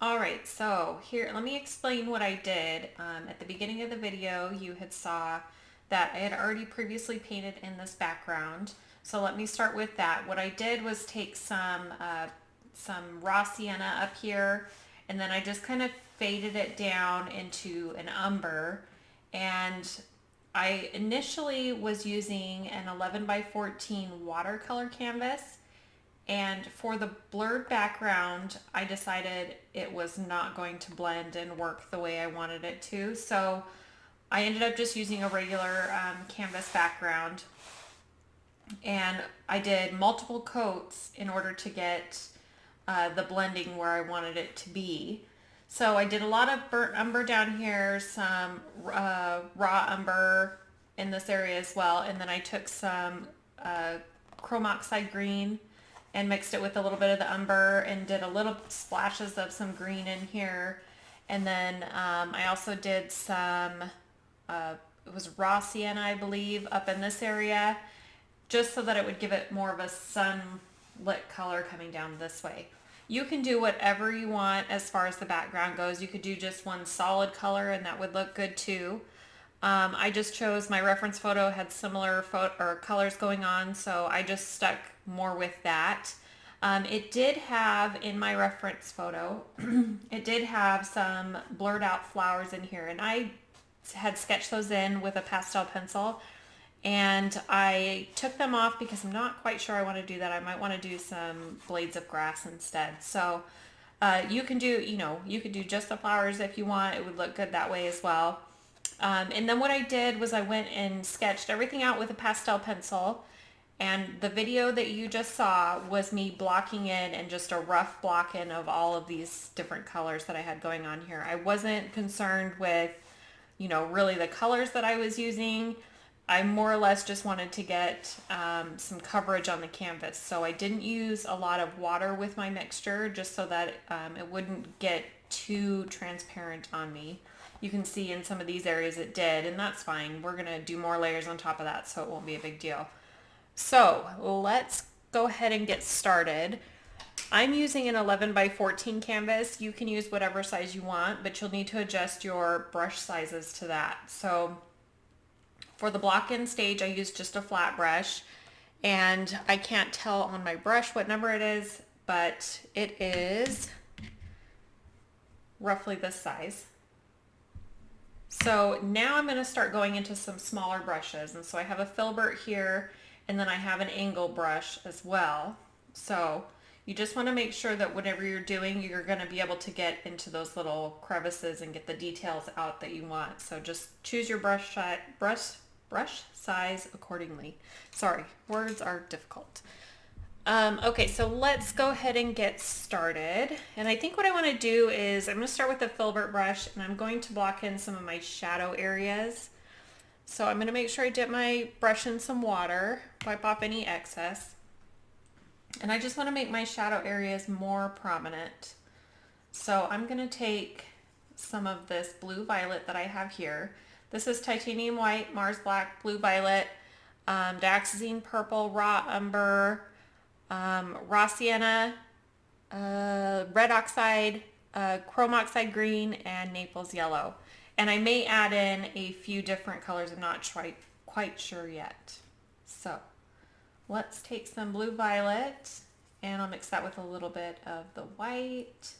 All right, so here, let me explain what I did. At the beginning of the video, you had saw that I had already previously painted in this background. So let me start with that. What I did was take some raw sienna up here, and then I just kind of faded it down into an umber. And I initially was using an 11 by 14 watercolor canvas, and for the blurred background, I decided it was not going to blend and work the way I wanted it to. So I ended up just using a regular canvas background. And I did multiple coats in order to get the blending where I wanted it to be. So I did a lot of burnt umber down here, some raw umber in this area as well. And then I took some chrome oxide green and mixed it with a little bit of the umber and did a little splashes of some green in here. And then I also did some, it was raw sienna, I believe, up in this area, just so that it would give it more of a sunlit color coming down this way. You can do whatever you want as far as the background goes. You could do just one solid color and that would look good too. I just chose, my reference photo had similar or colors going on, so I just stuck more with that. It did have, in my reference photo, it did have some blurred out flowers in here, and I had sketched those in with a pastel pencil, and I took them off because I'm not quite sure I want to do that. I might want to do some blades of grass instead. So you can do, you could do just the flowers if you want. It would look good that way as well. And then what I did was I went and sketched everything out with a pastel pencil. And the video that you just saw was me blocking in and just a rough block in of all of these different colors that I had going on here. I wasn't concerned with, really the colors that I was using. I more or less just wanted to get some coverage on the canvas. So I didn't use a lot of water with my mixture just so that it wouldn't get too transparent on me. You can see in some of these areas it did, and that's fine. We're going to do more layers on top of that, so it won't be a big deal. So let's go ahead and get started. I'm using an 11 by 14 canvas. You can use whatever size you want, but you'll need to adjust your brush sizes to that. So for the block in stage, I use just a flat brush, and I can't tell on my brush what number it is, but it is roughly this size. So now I'm going to start going into some smaller brushes. And so I have a filbert here, and then I have an angle brush as well. So you just want to make sure that whatever you're doing, you're going to be able to get into those little crevices and get the details out that you want. So just choose your brush size accordingly. Sorry, words are difficult. Okay, so let's go ahead and get started. And I think what I want to do is I'm going to start with the filbert brush, and I'm going to block in some of my shadow areas. So I'm going to make sure I dip my brush in some water, wipe off any excess. And I just want to make my shadow areas more prominent. So I'm going to take some of this blue violet that I have here. This is titanium white, Mars black, blue violet, dioxazine purple, raw umber, raw sienna, red oxide, chrome oxide green, and Naples yellow. And I may add in a few different colors. I'm not quite sure yet. So let's take some blue violet, and I'll mix that with a little bit of the white.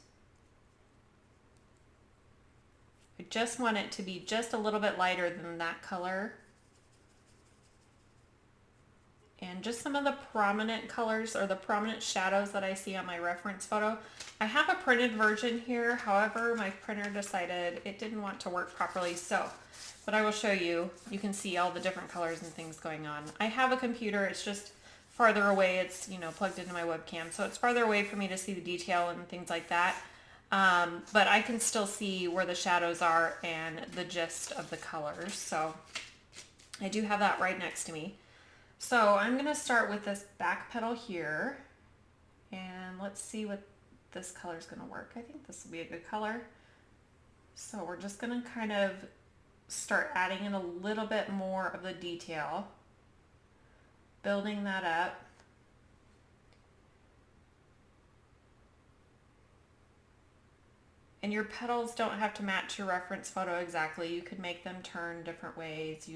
I just want it to be just a little bit lighter than that color. And just some of the prominent colors or the prominent shadows that I see on my reference photo. I have a printed version here. However, my printer decided it didn't want to work properly. But I will show you. You can see all the different colors and things going on. I have a computer. It's just farther away. It's, plugged into my webcam. So it's farther away for me to see the detail and things like that. But I can still see where the shadows are and the gist of the colors. So I do have that right next to me. So I'm going to start with this back petal here, and let's see what this color is going to work. I think this will be a good color. So we're just going to kind of start adding in a little bit more of the detail, building that up. And your petals don't have to match your reference photo exactly. You could make them turn different ways.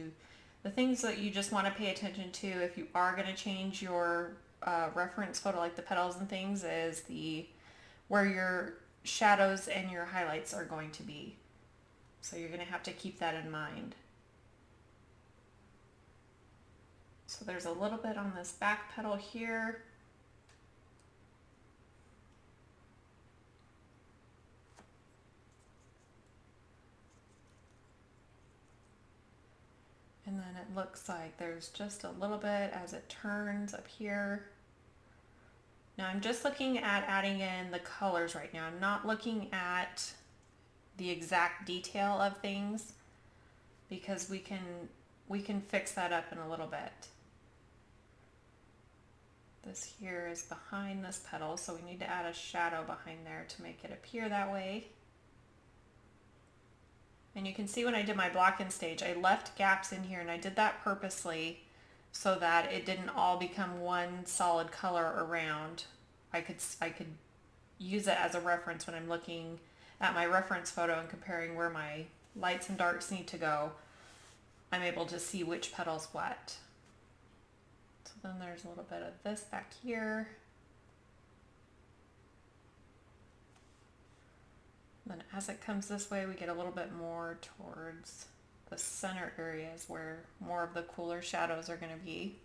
The things that you just want to pay attention to if you are going to change your reference photo, like the petals and things, is where your shadows and your highlights are going to be. So you're going to have to keep that in mind. So there's a little bit on this back petal here. And then it looks like there's just a little bit as it turns up here. Now I'm just looking at adding in the colors right now. I'm not looking at the exact detail of things because we can fix that up in a little bit. This here is behind this petal, so we need to add a shadow behind there to make it appear that way. And you can see when I did my block in stage, I left gaps in here, and I did that purposely so that it didn't all become one solid color around. I could use it as a reference when I'm looking at my reference photo and comparing where my lights and darks need to go. I'm able to see which petal's what. So then there's a little bit of this back here. Then as it comes this way, we get a little bit more towards the center areas where more of the cooler shadows are going to be.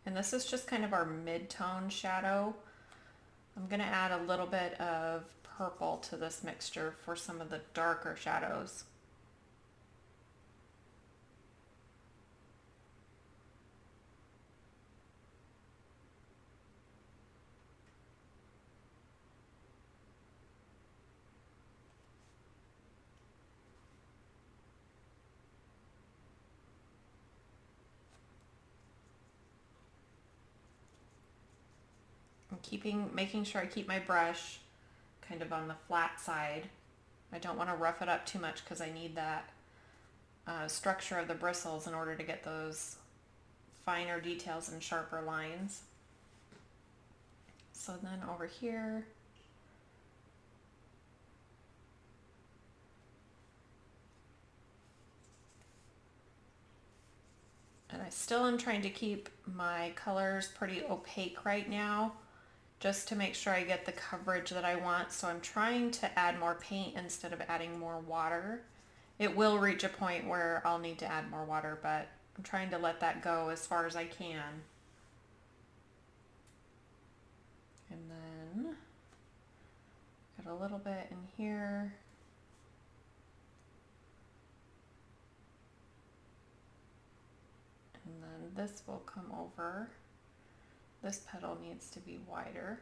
And this is just kind of our mid-tone shadow. I'm going to add a little bit of purple to this mixture for some of the darker shadows. Making sure I keep my brush kind of on the flat side. I don't want to rough it up too much because I need that structure of the bristles in order to get those finer details and sharper lines. So then over here, and I still am trying to keep my colors pretty opaque right now, just to make sure I get the coverage that I want. So I'm trying to add more paint instead of adding more water. It will reach a point where I'll need to add more water, but I'm trying to let that go as far as I can. And then got a little bit in here. And then this will come over. This petal needs to be wider.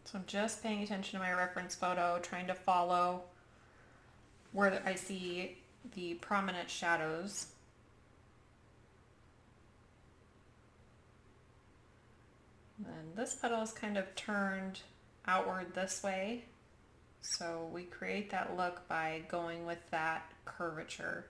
So I'm just paying attention to my reference photo, trying to follow where I see the prominent shadows. And this petal is kind of turned outward this way. So we create that look by going with that curvature.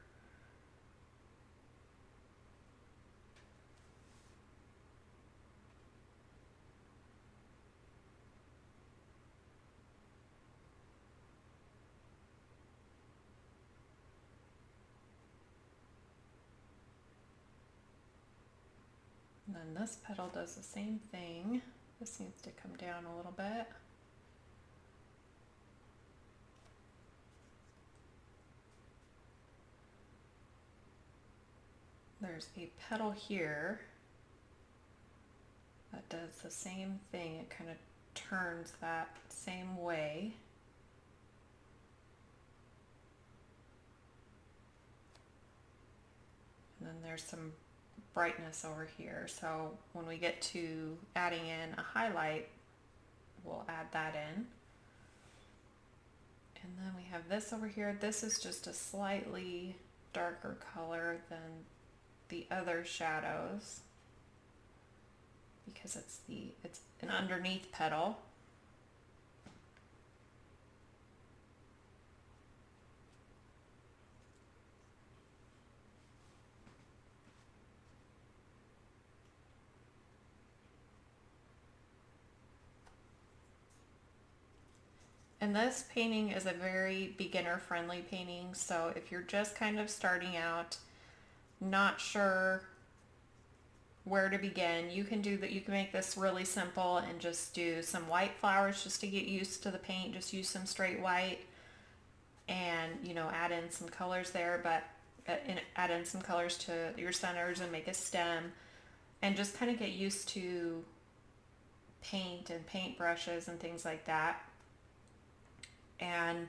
And then this petal does the same thing. This needs to come down a little bit. There's a petal here that does the same thing. It kind of turns that same way. And then there's some brightness over here. So when we get to adding in a highlight, we'll add that in. And then we have this over here. This is just a slightly darker color than the other shadows because it's an underneath petal. And this painting is a very beginner friendly painting, so if you're just kind of starting out, not sure where to begin, you can do that. You can make this really simple and just do some white flowers just to get used to the paint. Just use some straight white and, you know, add in some colors there, but add in some colors to your centers and make a stem and just kind of get used to paint and paint brushes and things like that. And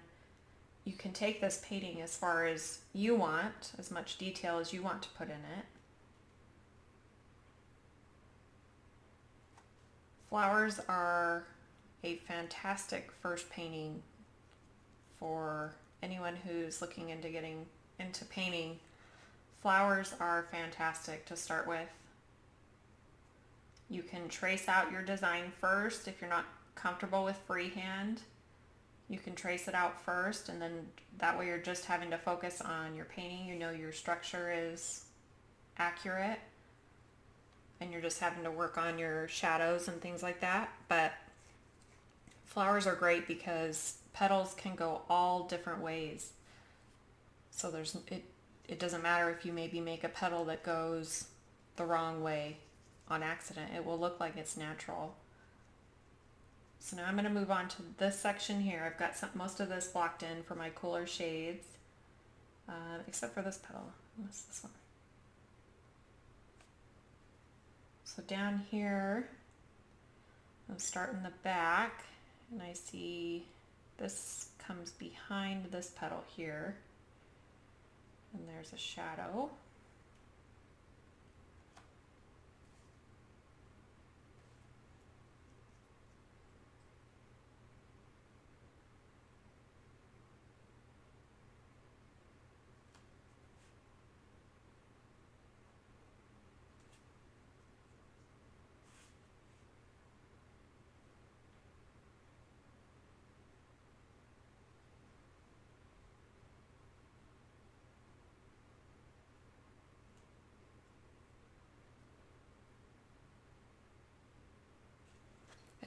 you can take this painting as far as you want, as much detail as you want to put in it. Flowers are a fantastic first painting for anyone who's looking into getting into painting. Flowers are fantastic to start with. You can trace out your design first if you're not comfortable with freehand. You can trace it out first, and then that way you're just having to focus on your painting. You know your structure is accurate, and you're just having to work on your shadows and things like that. But flowers are great because petals can go all different ways. So it doesn't matter if you maybe make a petal that goes the wrong way on accident. It will look like it's natural. So now I'm going to move on to this section here. I've got most of this blocked in for my cooler shades, except for this petal. What's this one? So down here, I'm starting the back, and I see this comes behind this petal here, and there's a shadow.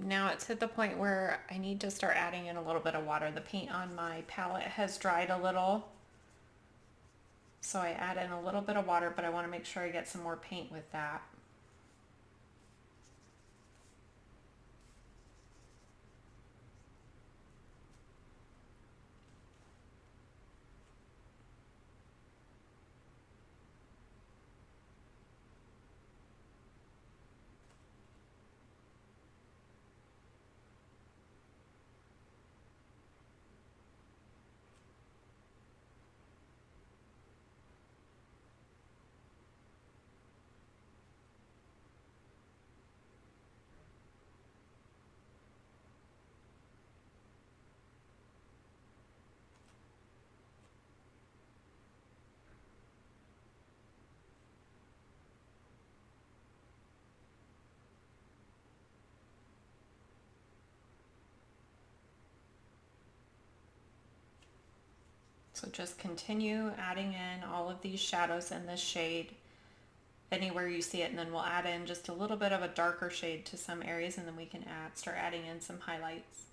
Now it's at the point where I need to start adding in a little bit of water. The paint on my palette has dried a little, so I add in a little bit of water, but I want to make sure I get some more paint with that. So just continue adding in all of these shadows in this shade anywhere you see it, and then we'll add in just a little bit of a darker shade to some areas, and then we can start adding in some highlights.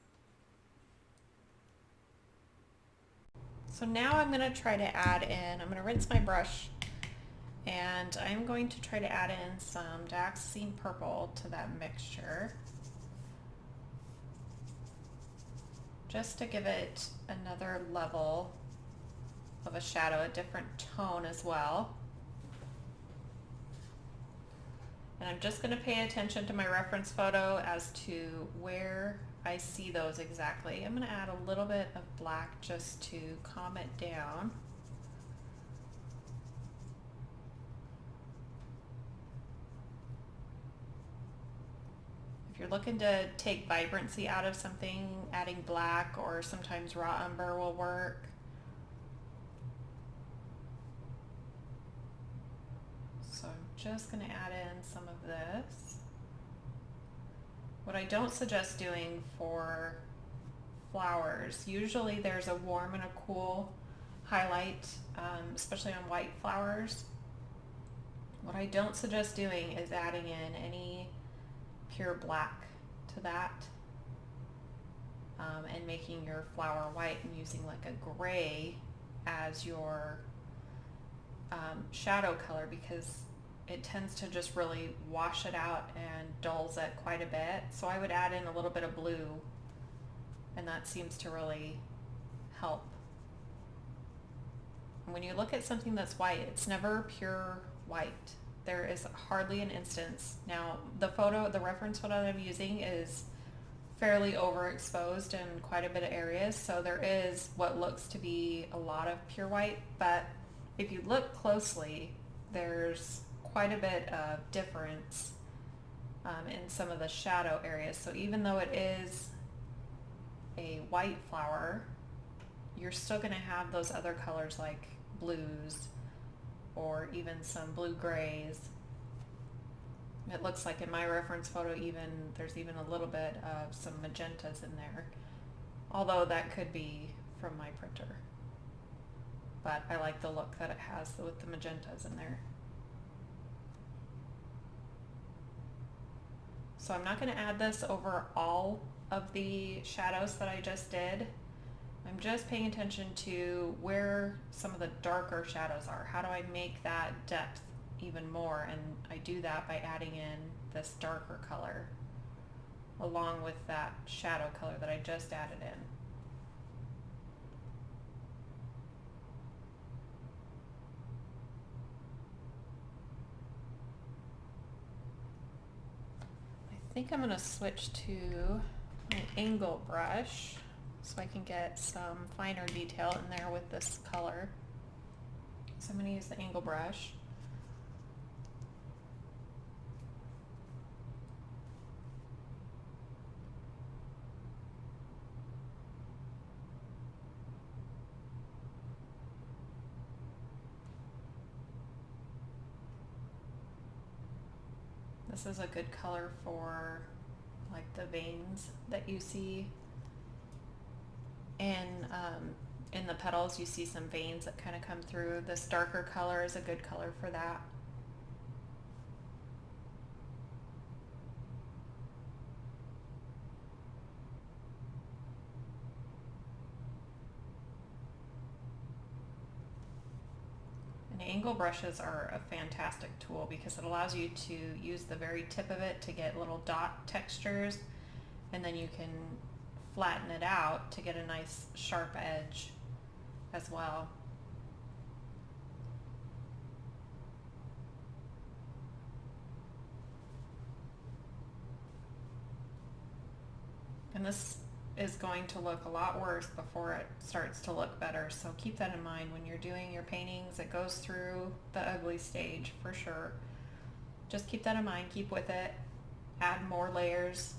So now I'm going to try to add in, I'm going to rinse my brush, and I'm going to try to add in some dioxazine purple to that mixture, just to give it another level of a shadow, a different tone as well. And I'm just going to pay attention to my reference photo as to where I see those exactly. I'm going to add a little bit of black just to calm it down. If you're looking to take vibrancy out of something, adding black or sometimes raw umber will work. just going to add in some of this. What I don't suggest doing for flowers, usually there's a warm and a cool highlight, especially on white flowers. What I don't suggest doing is adding in any pure black to that, and making your flower white and using like a gray as your shadow color, because it tends to just really wash it out and dulls it quite a bit. So I would add in a little bit of blue, and that seems to really help. And when you look at something that's white, it's never pure white. There is hardly an instance. Now, the reference photo that I'm using is fairly overexposed in quite a bit of areas, so there is what looks to be a lot of pure white, but if you look closely, there's quite a bit of difference in some of the shadow areas. So even though it is a white flower, you're still going to have those other colors like blues or even some blue grays. It looks like in my reference photo there's even a little bit of some magentas in there, although that could be from my printer. But I like the look that it has with the magentas in there. So I'm not going to add this over all of the shadows that I just did. I'm just paying attention to where some of the darker shadows are. How do I make that depth even more? And I do that by adding in this darker color along with that shadow color that I just added in. I think I'm going to switch to my angle brush so I can get some finer detail in there with this color. So I'm going to use the angle brush. This is a good color for like the veins that you see in the petals. You see some veins that kind of come through. This darker color is a good color for that. And angle brushes are a fantastic tool because it allows you to use the very tip of it to get little dot textures, and then you can flatten it out to get a nice sharp edge as well. And this is going to look a lot worse before it starts to look better, so keep that in mind when you're doing your paintings. It goes through the ugly stage for sure. Just keep that in mind, keep with it, add more layers.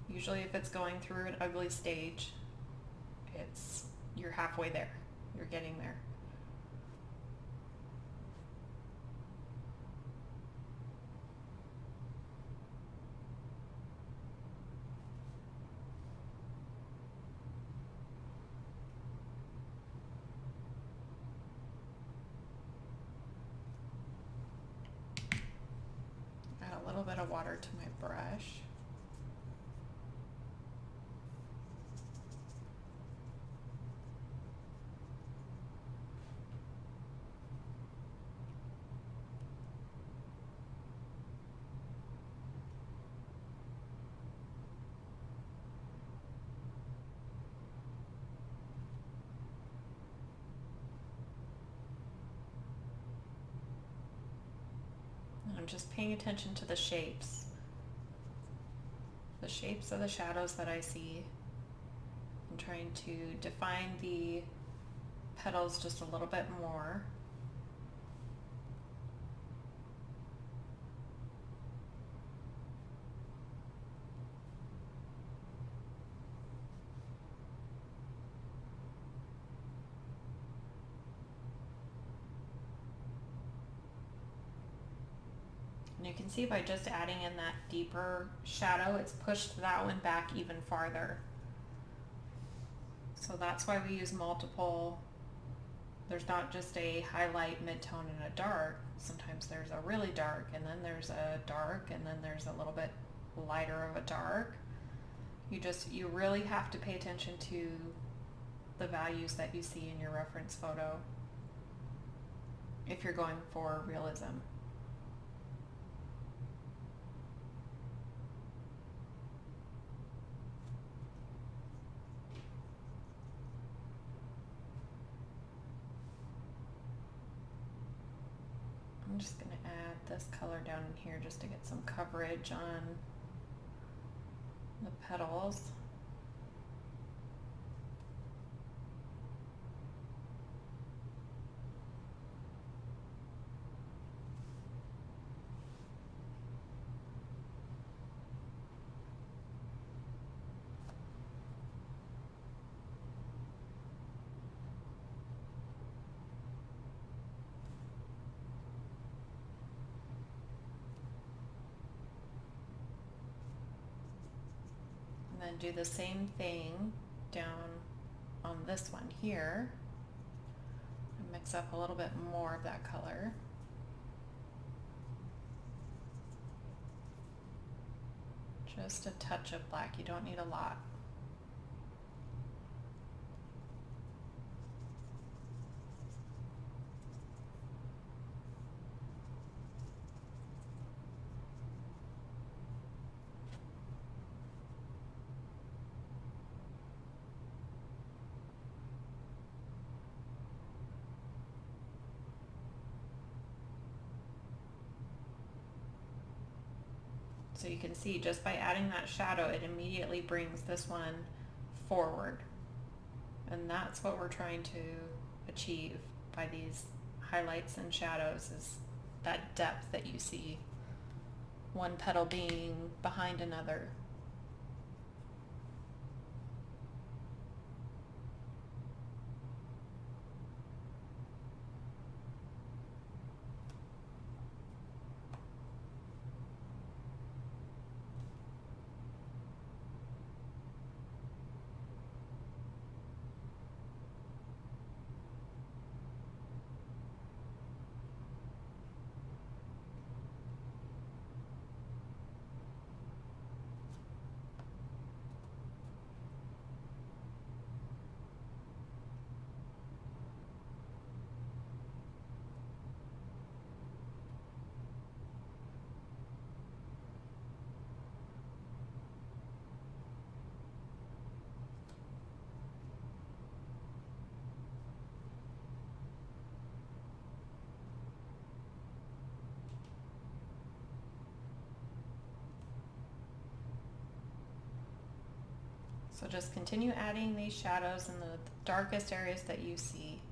Usually if it's going through an ugly stage, you're halfway there, you're getting there. Add a little bit of water to my brush. I'm just paying attention to the shapes of the shadows that I see. I'm trying to define the petals just a little bit more. And you can see by just adding in that deeper shadow, it's pushed that one back even farther. So that's why we use multiple. There's not just a highlight, mid-tone, and a dark. Sometimes there's a really dark, and then there's a dark, and then there's a little bit lighter of a dark. You really have to pay attention to the values that you see in your reference photo if you're going for realism. I'm just going to add this color down in here just to get some coverage on the petals. And then do the same thing down on this one here. And mix up a little bit more of that color. Just a touch of black, you don't need a lot. So you can see just by adding that shadow, it immediately brings this one forward. And that's what we're trying to achieve by these highlights and shadows, is that depth that you see, one petal being behind another. So just continue adding these shadows in the darkest areas that you see.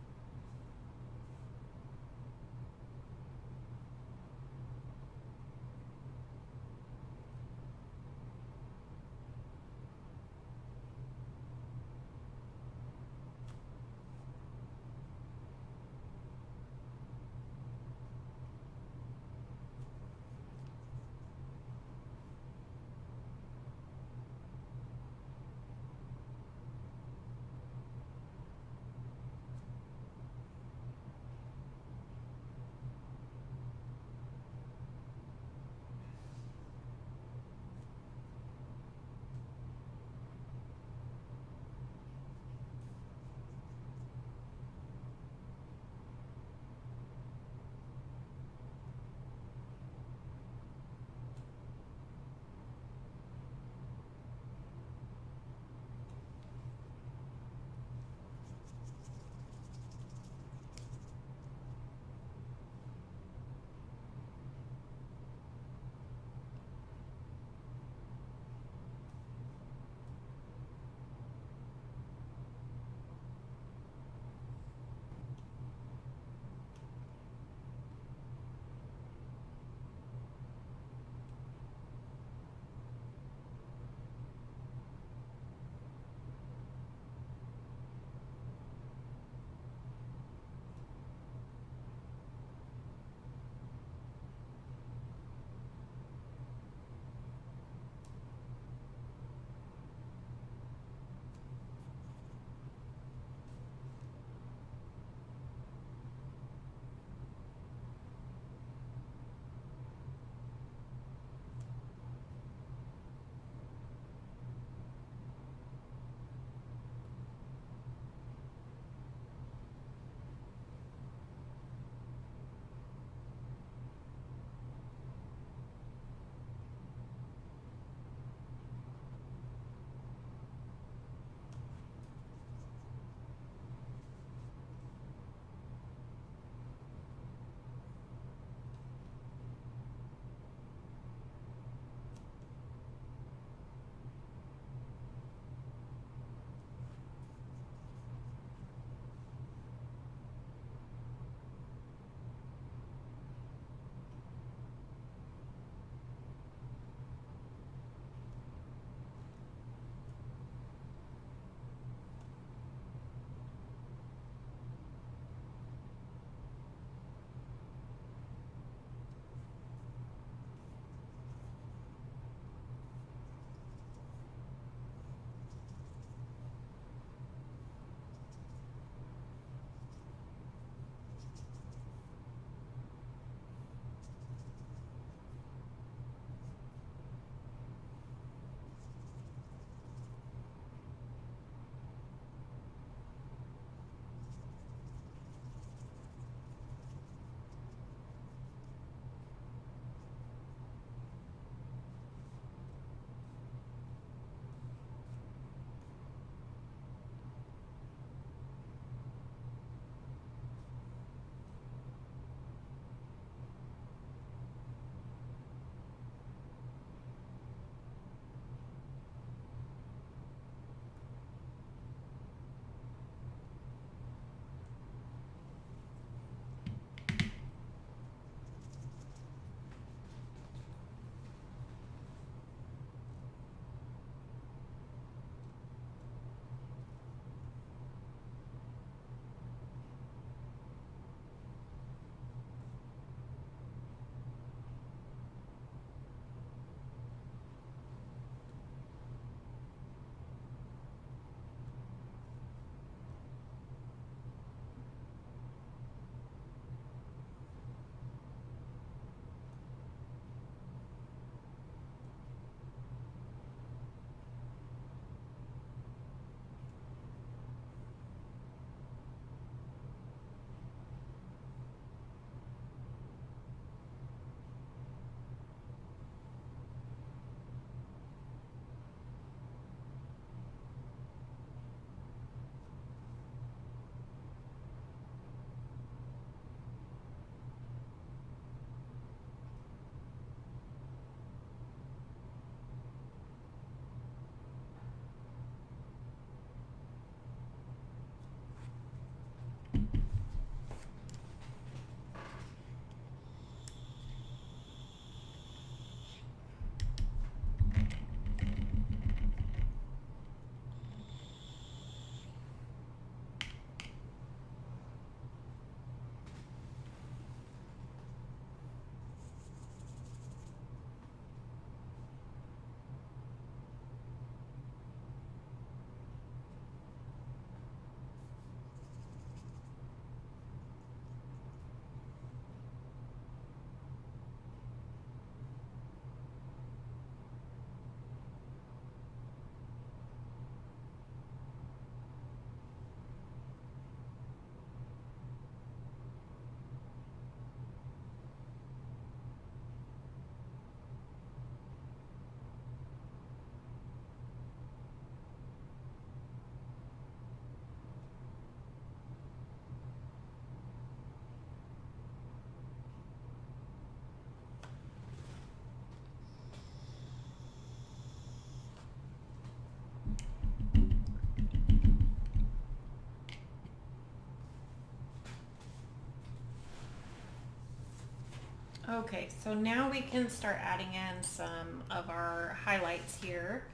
Okay, so now we can start adding in some of our highlights here.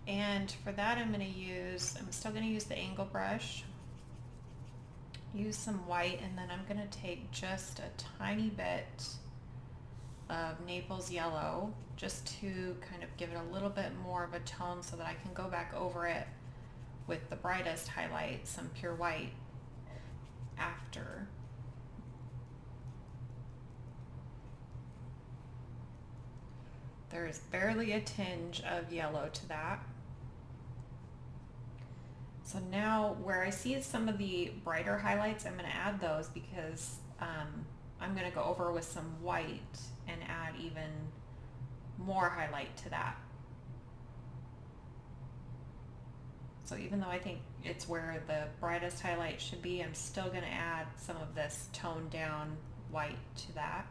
And for that I'm still going to use the angle brush, use some white, and then I'm going to take just a tiny bit of Naples yellow just to kind of give it a little bit more of a tone so that I can go back over it with the brightest highlight, some pure white, after. There's barely a tinge of yellow to that. So now where I see some of the brighter highlights, I'm going to add those because I'm going to go over with some white and add even more highlight to that. So even though I think it's where the brightest highlight should be, I'm still going to add some of this toned down white to that.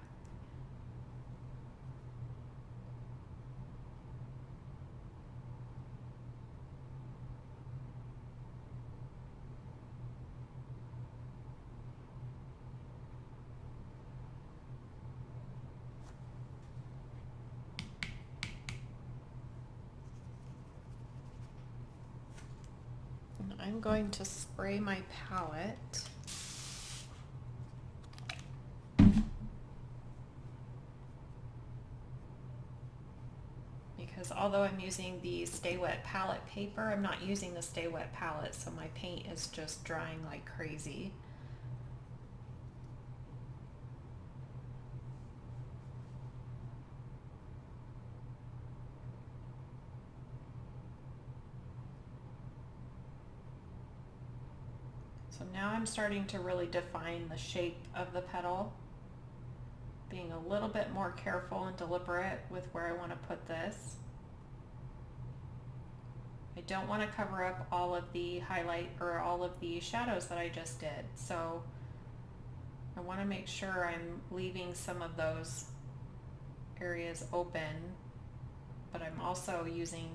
And I'm going to spray my palette. Because although I'm using the Stay Wet palette paper, I'm not using the Stay Wet palette, so my paint is just drying like crazy. So now I'm starting to really define the shape of the petal, being a little bit more careful and deliberate with where I want to put this. I don't want to cover up all of the highlight or all of the shadows that I just did, so I want to make sure I'm leaving some of those areas open, but I'm also using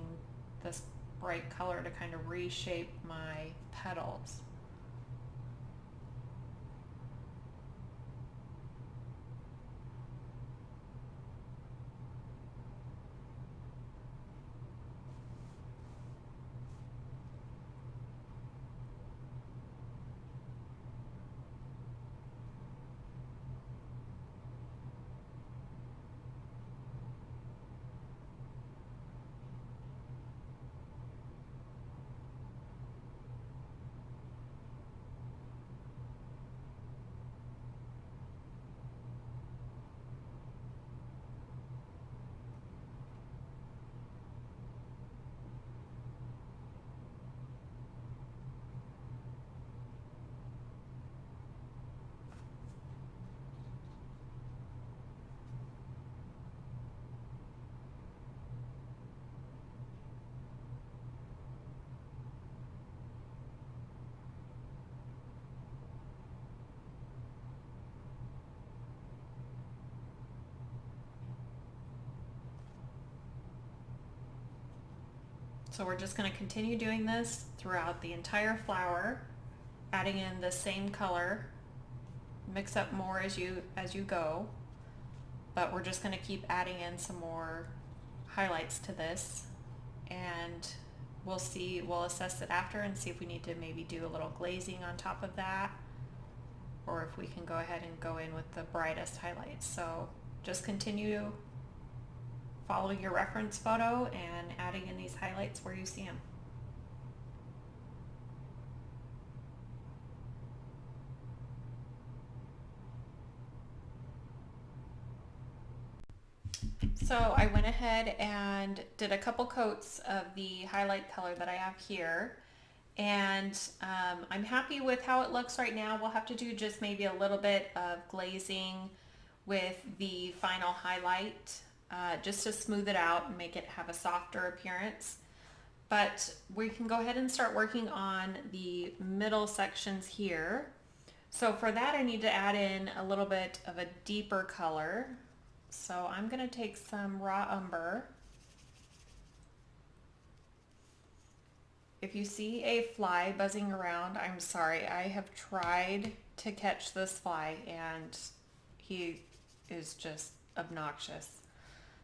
this bright color to kind of reshape my petals. So we're just going to continue doing this throughout the entire flower, adding in the same color. Mix up more as you go, but we're just going to keep adding in some more highlights to this, and we'll assess it after and see if we need to maybe do a little glazing on top of that, or if we can go ahead and go in with the brightest highlights. So just continue following your reference photo and adding in these highlights where you see them. So I went ahead and did a couple coats of the highlight color that I have here, and I'm happy with how it looks right now. We'll have to do just maybe a little bit of glazing with the final highlight, just to smooth it out and make it have a softer appearance. But we can go ahead and start working on the middle sections here. So for that I need to add in a little bit of a deeper color. So I'm going to take some raw umber. If you see a fly buzzing around, I'm sorry. I have tried to catch this fly and he is just obnoxious.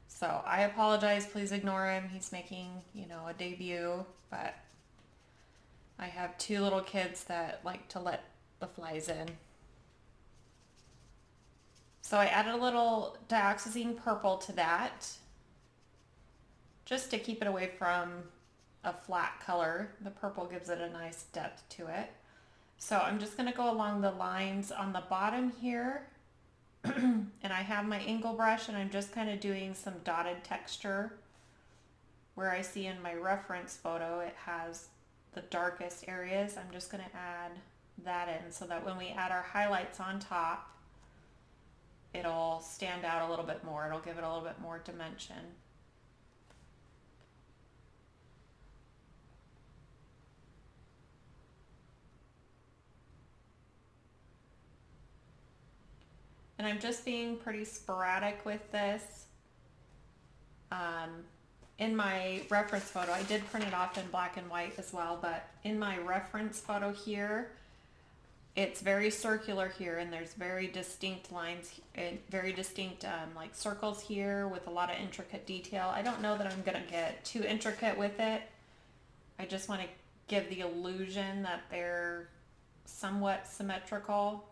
So I apologize, please ignore him. He's making, you know, a debut, but I have two little kids that like to let the flies in. So I added a little dioxazine purple to that, just to keep it away from a flat color. The purple gives it a nice depth to it. So I'm just going to go along the lines on the bottom here. And I have my angle brush and I'm just kind of doing some dotted texture where I see in my reference photo it has the darkest areas. I'm just going to add that in so that when we add our highlights on top, it'll stand out a little bit more. It'll give it a little bit more dimension. And I'm just being pretty sporadic with this. In my reference photo, I did print it off in black and white as well, but in my reference photo here, it's very circular here, and there's very distinct lines and very distinct like circles here with a lot of intricate detail. I don't know that I'm gonna get too intricate with it. I just want to give the illusion that they're somewhat symmetrical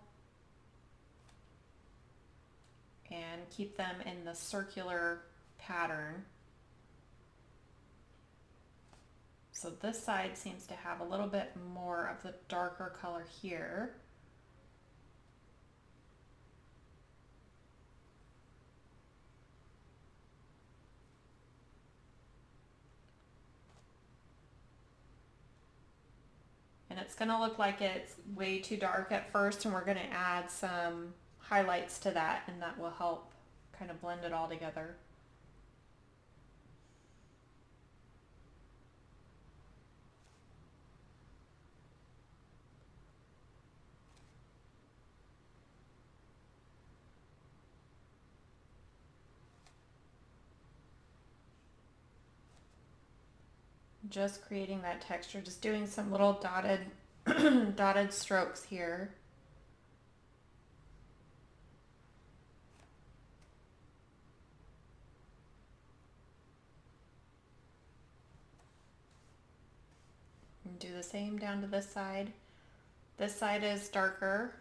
and keep them in the circular pattern. So this side seems to have a little bit more of the darker color here. And it's going to look like it's way too dark at first, and we're going to add some highlights to that, and that will help kind of blend it all together. Just creating that texture, just doing some little dotted dotted strokes here. And do the same down to this side. This side is darker.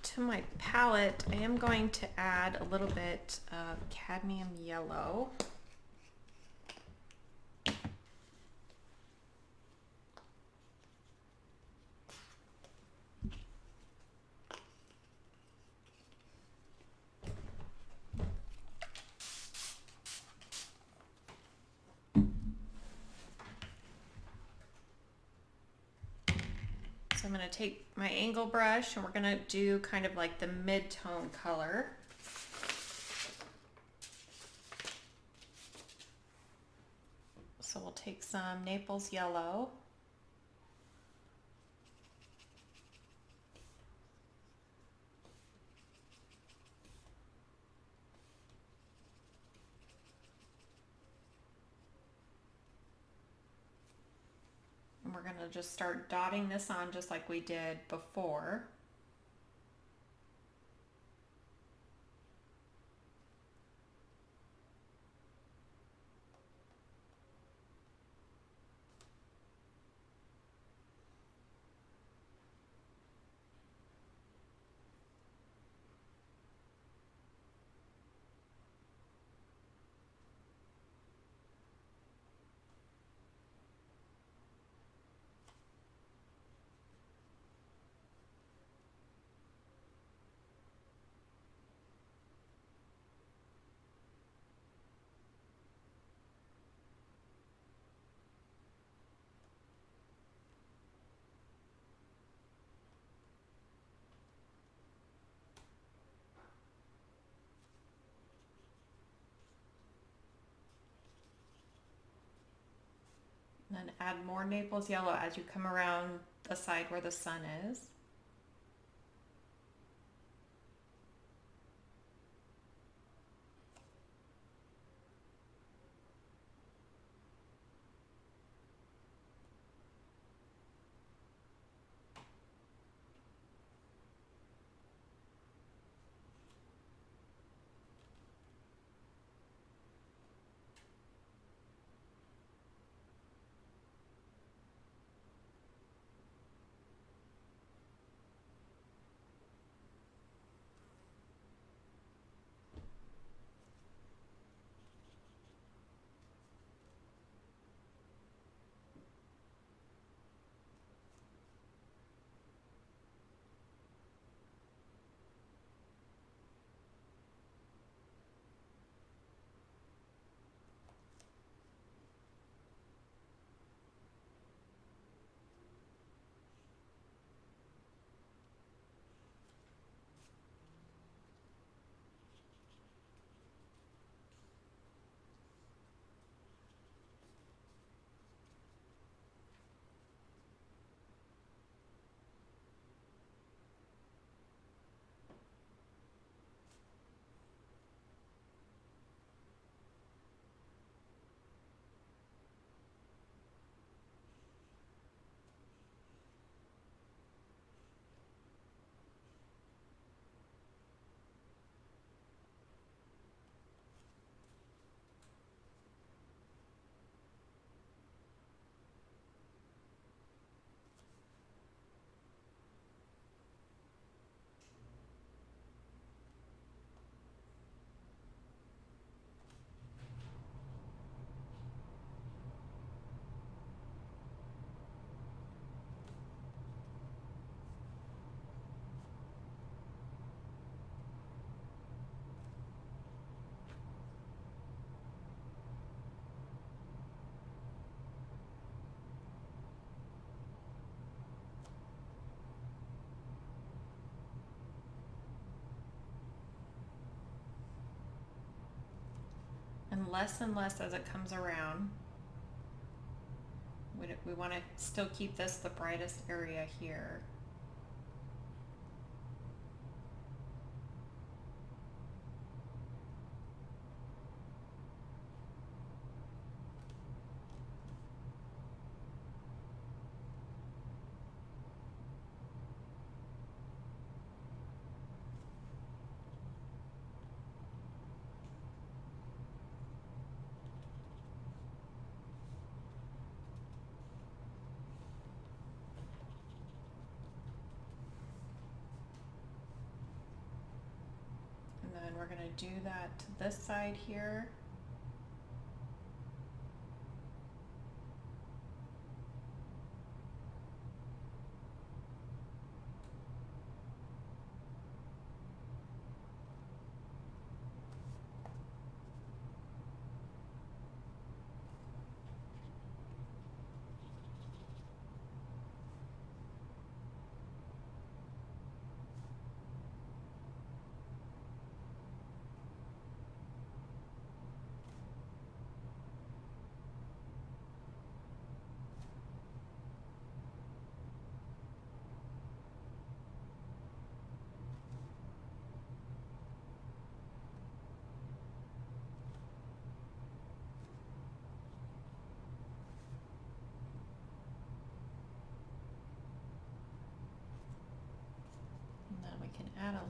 To my palette, I am going to add a little bit of cadmium yellow. So I'm going to take my angle brush and we're going to do kind of like the mid-tone color. So we'll take some Naples yellow. we're going to just start dotting this on just like we did before. And then add more Naples yellow as you come around the side where the sun is. And less as it comes around. We want to still keep this the brightest area here. And then we're going to do that to this side here.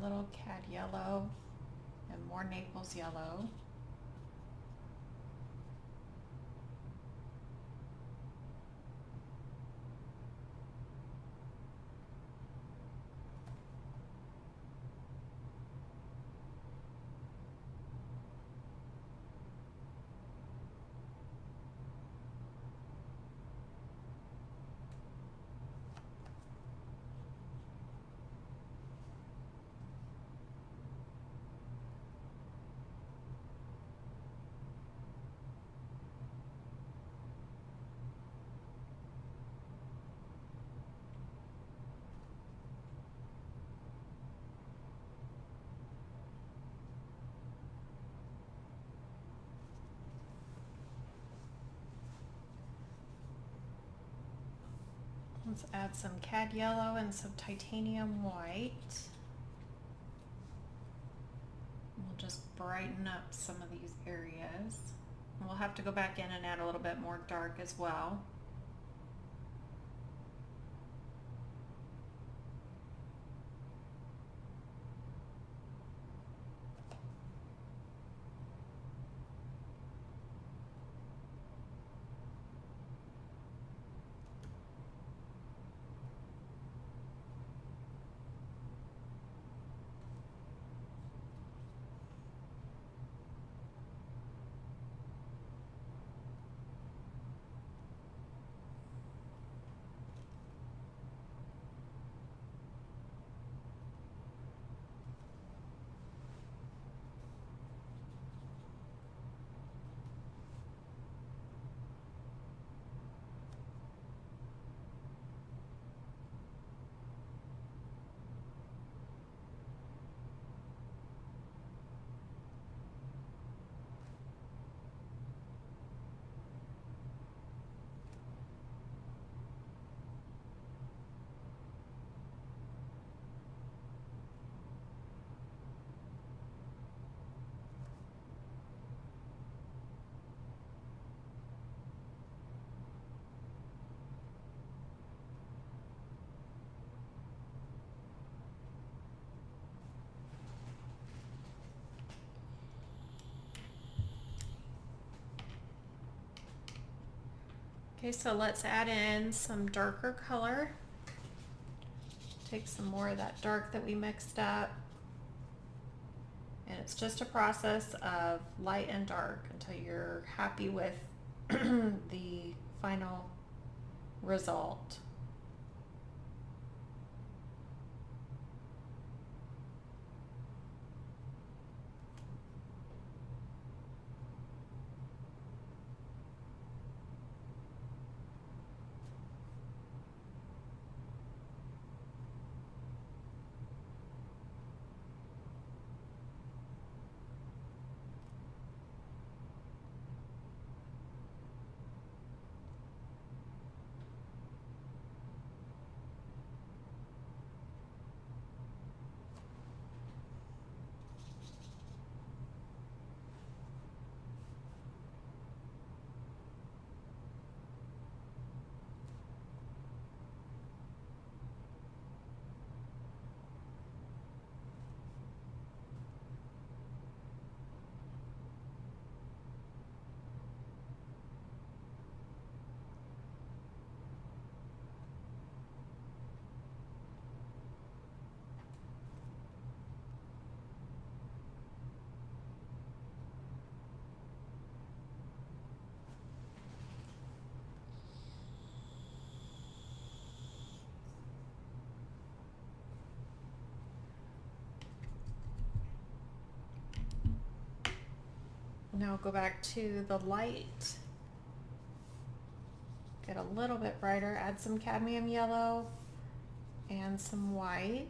little cad yellow and more Naples yellow. Let's add some cad yellow and some titanium white. We'll just brighten up some of these areas. We'll have to go back in and add a little bit more dark as well. Okay, so let's add in some darker color. Take some more of that dark that we mixed up. And it's just a process of light and dark until you're happy with the final result. Now go back to the light, get a little bit brighter, add some cadmium yellow and some white.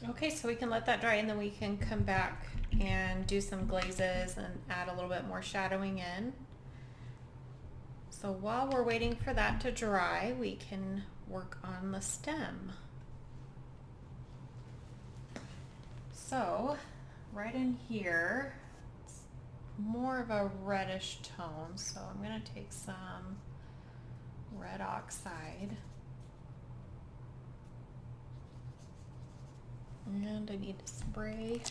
Okay, so we can let that dry and then we can come back and do some glazes and add a little bit more shadowing in. So while we're waiting for that to dry, we can work on the stem. So right in here, it's more of a reddish tone. So I'm going to take some red oxide. And I need to spray.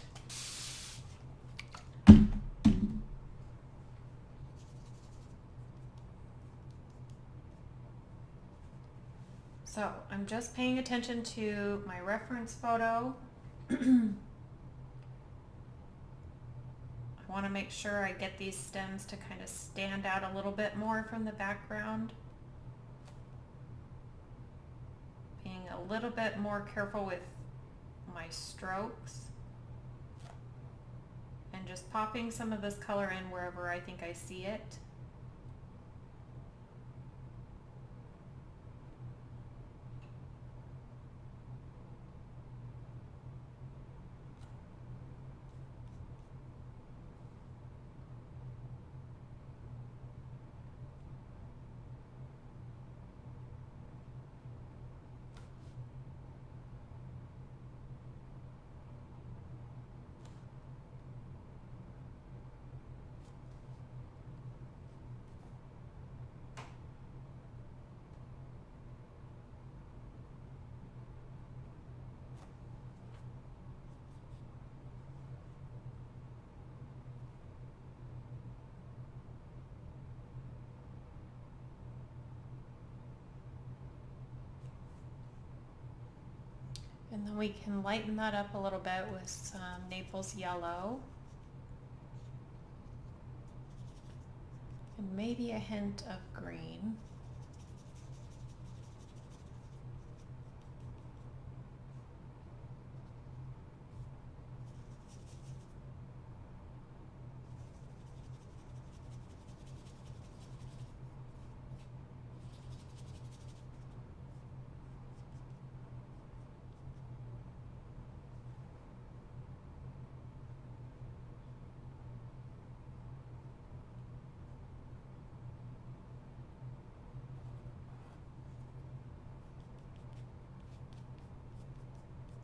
So I'm just paying attention to my reference photo. I want to make sure I get these stems to kind of stand out a little bit more from the background. Being a little bit more careful with my strokes. And just popping some of this color in wherever I think I see it. And then we can lighten that up a little bit with some Naples yellow. And maybe a hint of green.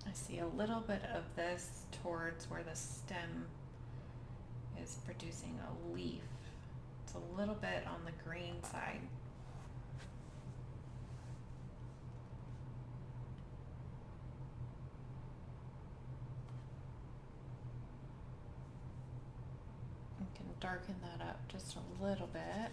I see a little bit of this towards where the stem is producing a leaf. It's a little bit on the green side. I can darken that up just a little bit.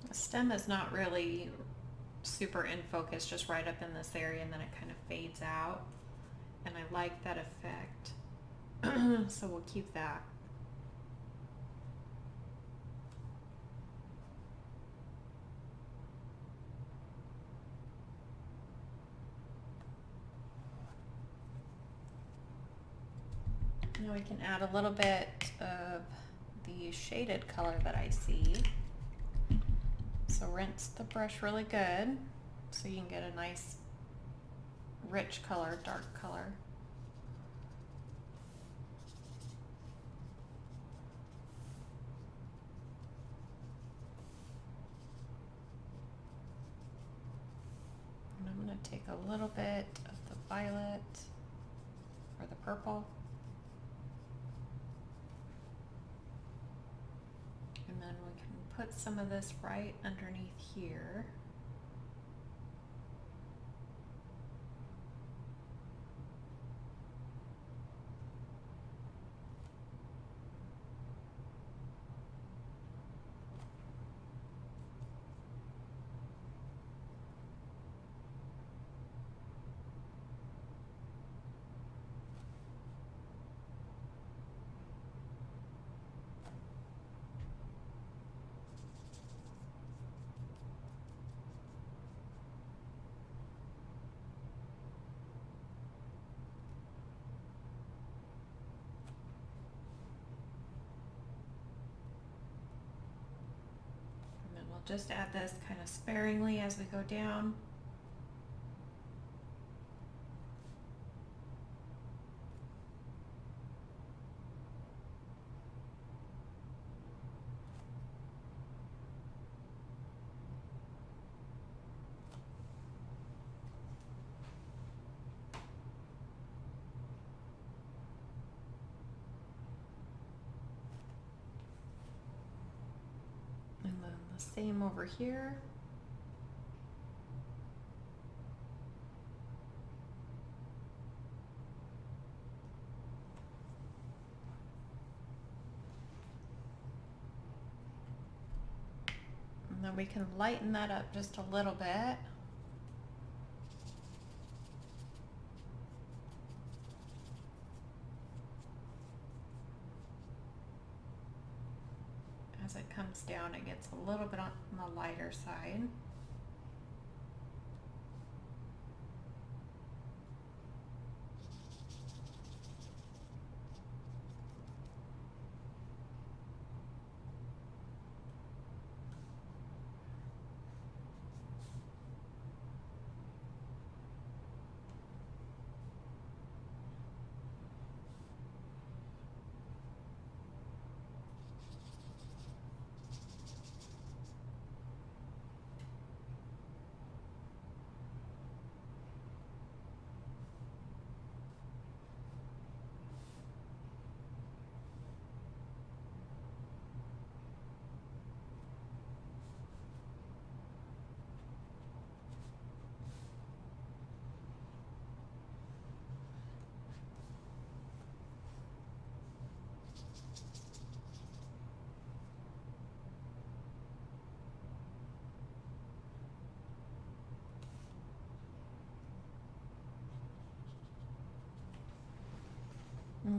The stem is not really super in focus, just right up in this area, and then it kind of fades out. And I like that effect. So we'll keep that. Now we can add a little bit of the shaded color that I see. So rinse the brush really good so you can get a nice rich color, dark color. And I'm going to take a little bit of the violet or the purple. And then we can put some of this right underneath here. just add this kind of sparingly as we go down. And then the same over here. And then we can lighten that up just a little bit. As it comes down, it gets a little bit on the lighter side.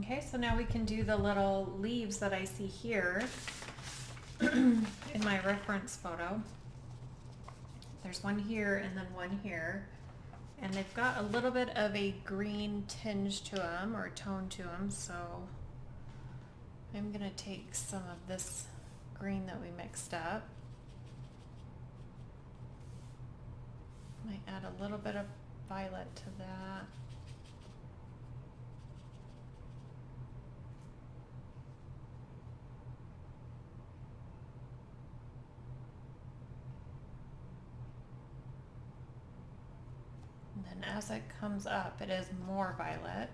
Okay, so now we can do the little leaves that I see here in my reference photo. There's one here and then one here. And they've got a little bit of a green tinge to them, or tone to them, so I'm going to take some of this green that we mixed up. Might add a little bit of violet to that. And then as it comes up, it is more violet.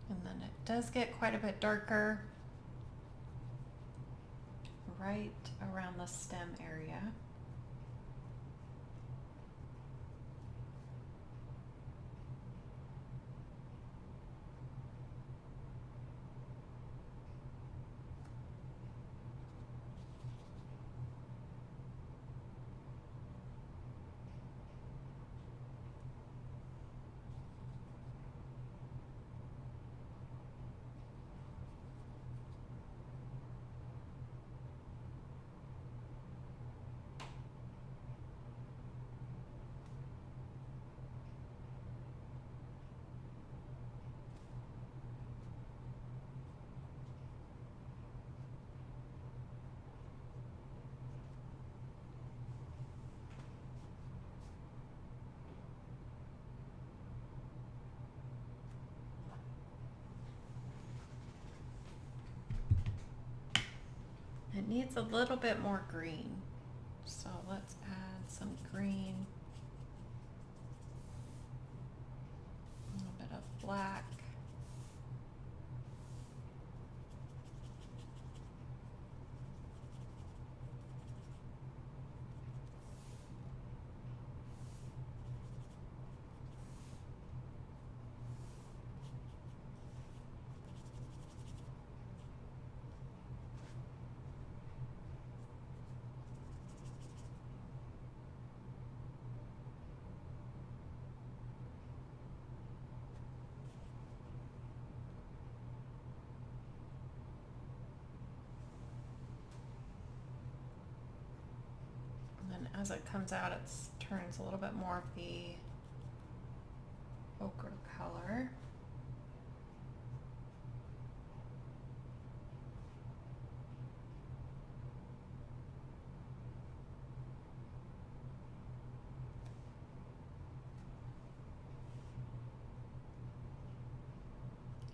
And then it does get quite a bit darker right around the stem area. It needs a little bit more green. So let's add some green. A little bit of black. And as it comes out, it turns a little bit more of the ochre color.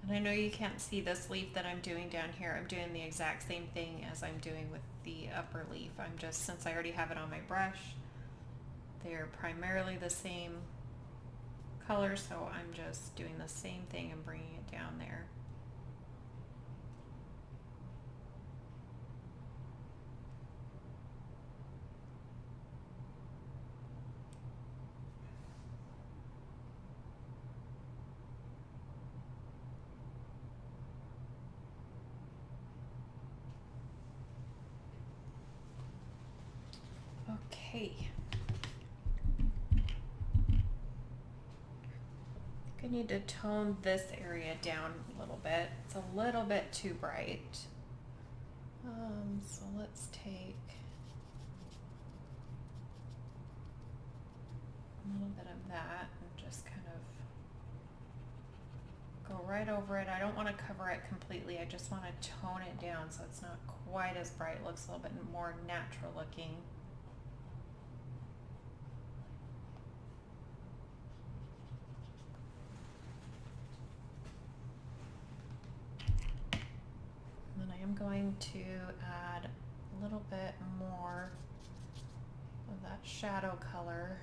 And I know you can't see this leaf that I'm doing down here. I'm doing the exact same thing as I'm doing with the upper leaf. I'm just, since I already have it on my brush, they're primarily the same color, so I'm just doing the same thing and bringing it down there. Okay. I need to tone this area down a little bit. It's a little bit too bright. So let's take a little bit of that and just kind of go right over it. I don't want to cover it completely. I just want to tone it down so it's not quite as bright. It looks a little bit more natural looking. And then I am going to add a little bit more of that shadow color.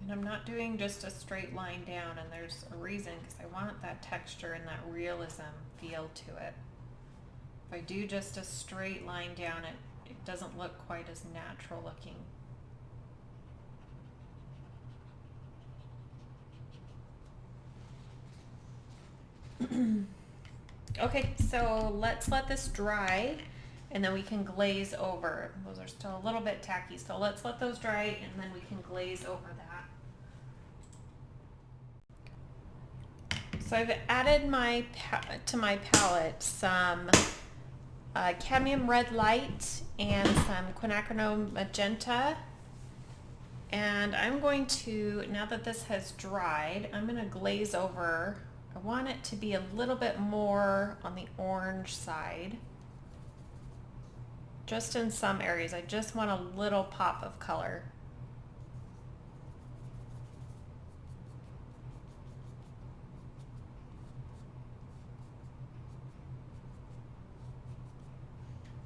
And I'm not doing just a straight line down, and there's a reason, because I want that texture and that realism feel to it. If I do just a straight line down, it doesn't look quite as natural looking. Okay, so let's let this dry and then we can glaze over. Those are still a little bit tacky, so let's let those dry and then we can glaze over that. So I've added to my palette some cadmium red light and some quinacridone magenta. And I'm going to, now that this has dried, I'm going to glaze over. I want it to be a little bit more on the orange side. Just in some areas, I just want a little pop of color.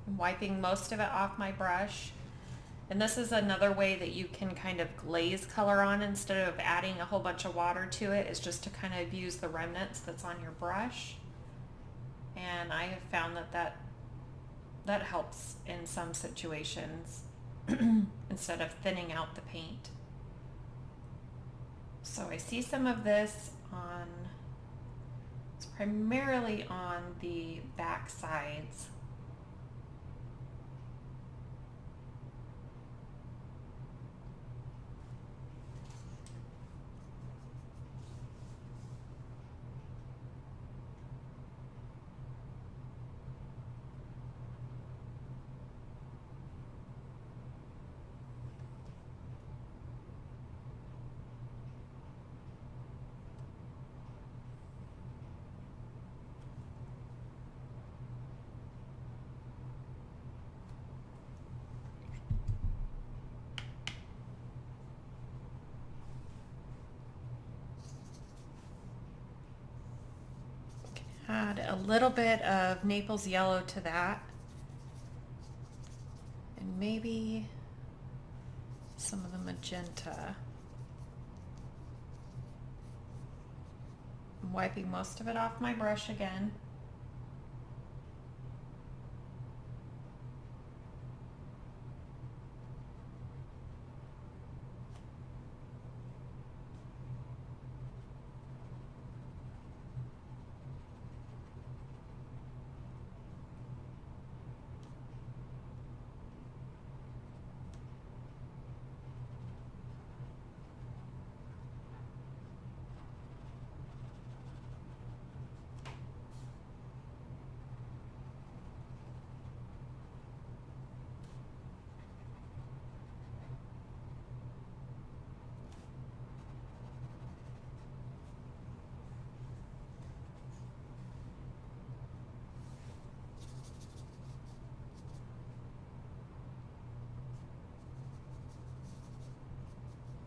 I'm wiping most of it off my brush. And this is another way that you can kind of glaze color on instead of adding a whole bunch of water to it, is just to kind of use the remnants that's on your brush. And I have found that helps in some situations instead of thinning out the paint. So I see some of this on, it's primarily on the back sides. add a little bit of Naples yellow to that. And maybe some of the magenta. I'm wiping most of it off my brush again.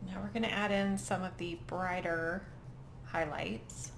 Now we're going to add in some of the brighter highlights.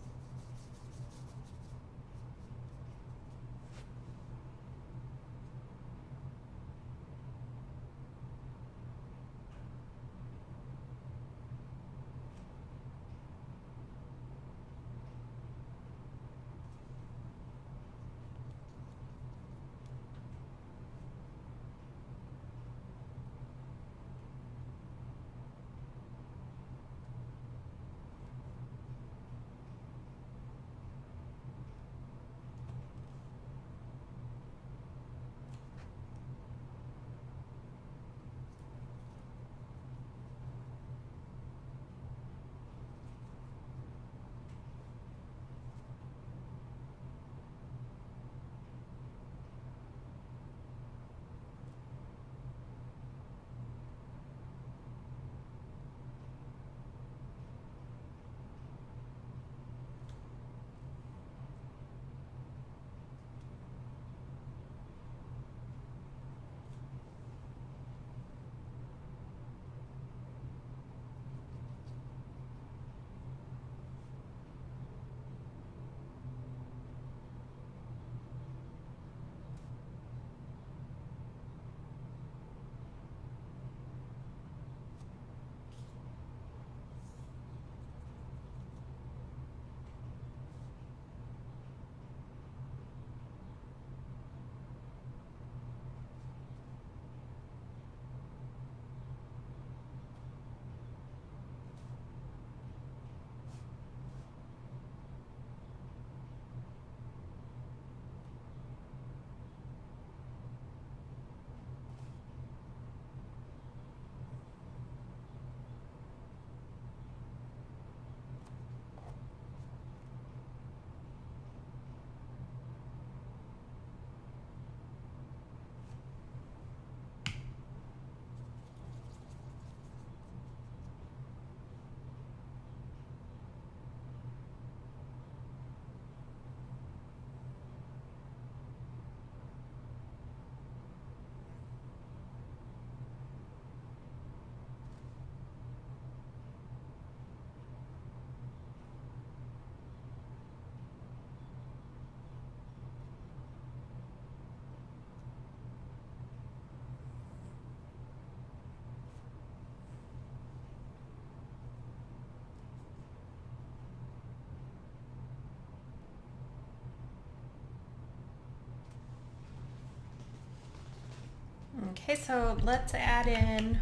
Okay, so let's add in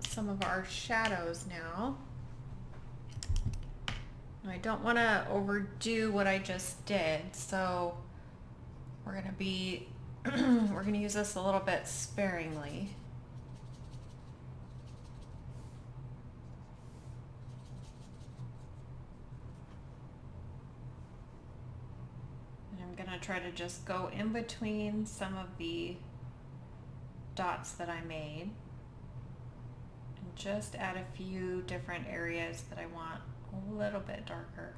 some of our shadows now. I don't want to overdo what I just did, so we're going to be we're going to use this a little bit sparingly. And I'm going to try to just go in between some of the dots that I made and just add a few different areas that I want a little bit darker.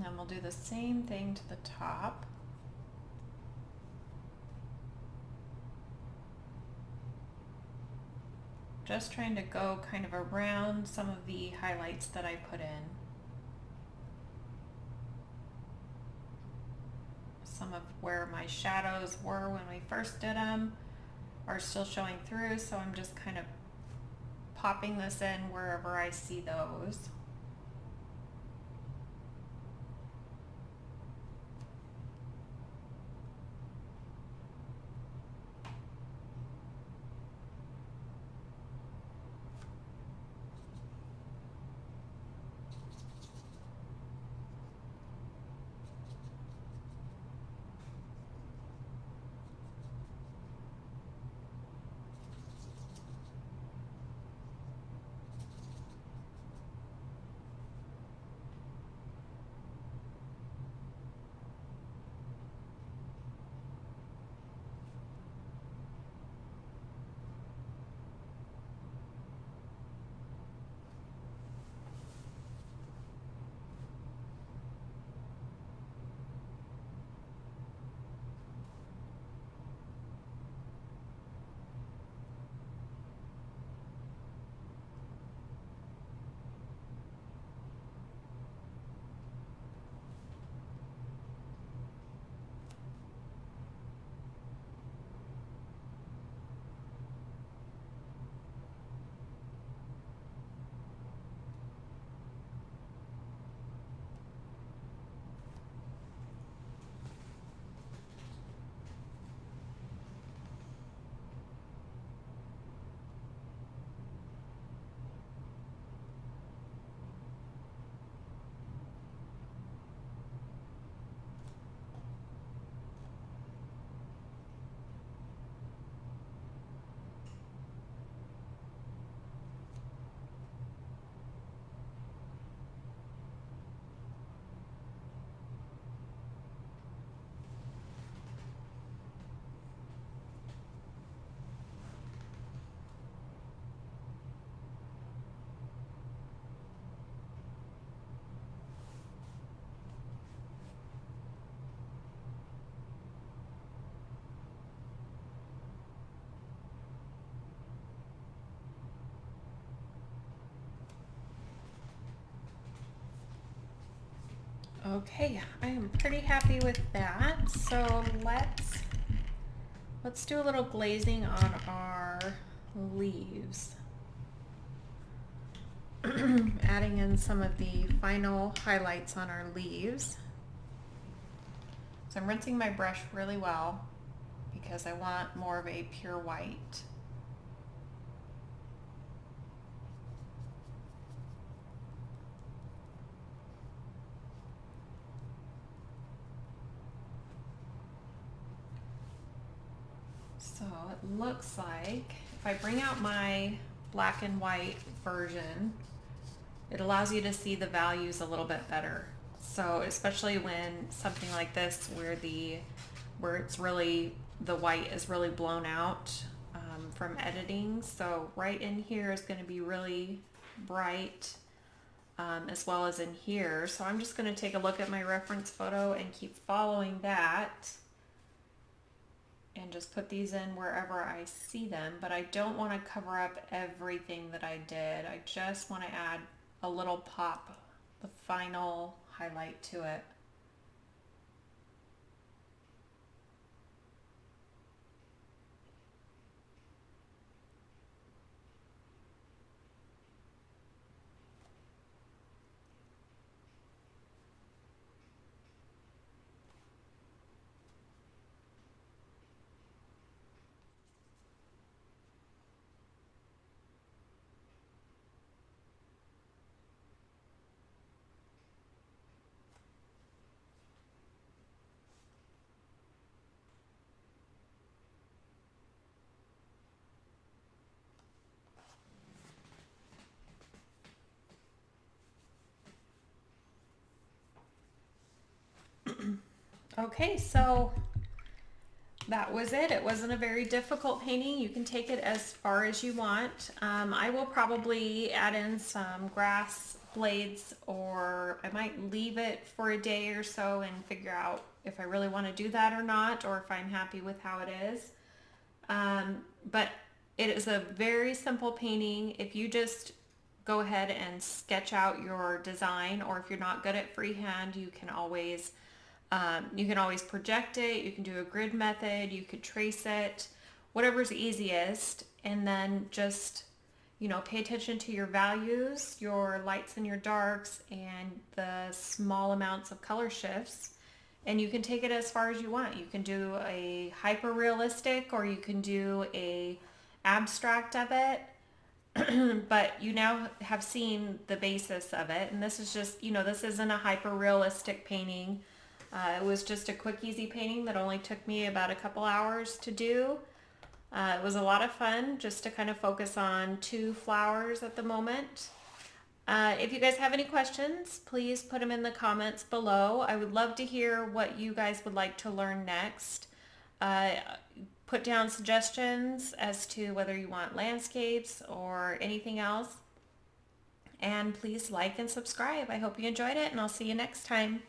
then we'll do the same thing to the top. Just trying to go kind of around some of the highlights that I put in. Some of where my shadows were when we first did them are still showing through, so I'm just kind of popping this in wherever I see those. Okay, I am pretty happy with that. So let's do a little glazing on our leaves. Adding in some of the final highlights on our leaves. So I'm rinsing my brush really well because I want more of a pure white. So it looks like if I bring out my black and white version, it allows you to see the values a little bit better. So especially when something like this where it's really, the white is really blown out from editing. So right in here is going to be really bright as well as in here. So I'm just going to take a look at my reference photo and keep following that. And just put these in wherever I see them, but I don't want to cover up everything that I did. I just want to add a little pop, the final highlight to it. Okay, so that was it. It wasn't a very difficult painting. You can take it as far as you want. I will probably add in some grass blades, or I might leave it for a day or so and figure out if I really want to do that or not, or if I'm happy with how it is. But it is a very simple painting. If you just go ahead and sketch out your design, or if you're not good at freehand, you can always project it. You can do a grid method. You could trace it, whatever's easiest, and then just, pay attention to your values, your lights and your darks, and the small amounts of color shifts. And you can take it as far as you want. You can do a hyper realistic, or you can do a abstract of it. But you now have seen the basis of it. And this is just, this isn't a hyper realistic painting. It was just a quick, easy painting that only took me about a couple hours to do. It was a lot of fun just to kind of focus on 2 flowers at the moment. If you guys have any questions, please put them in the comments below. I would love to hear what you guys would like to learn next. Put down suggestions as to whether you want landscapes or anything else. And please like and subscribe. I hope you enjoyed it, and I'll see you next time.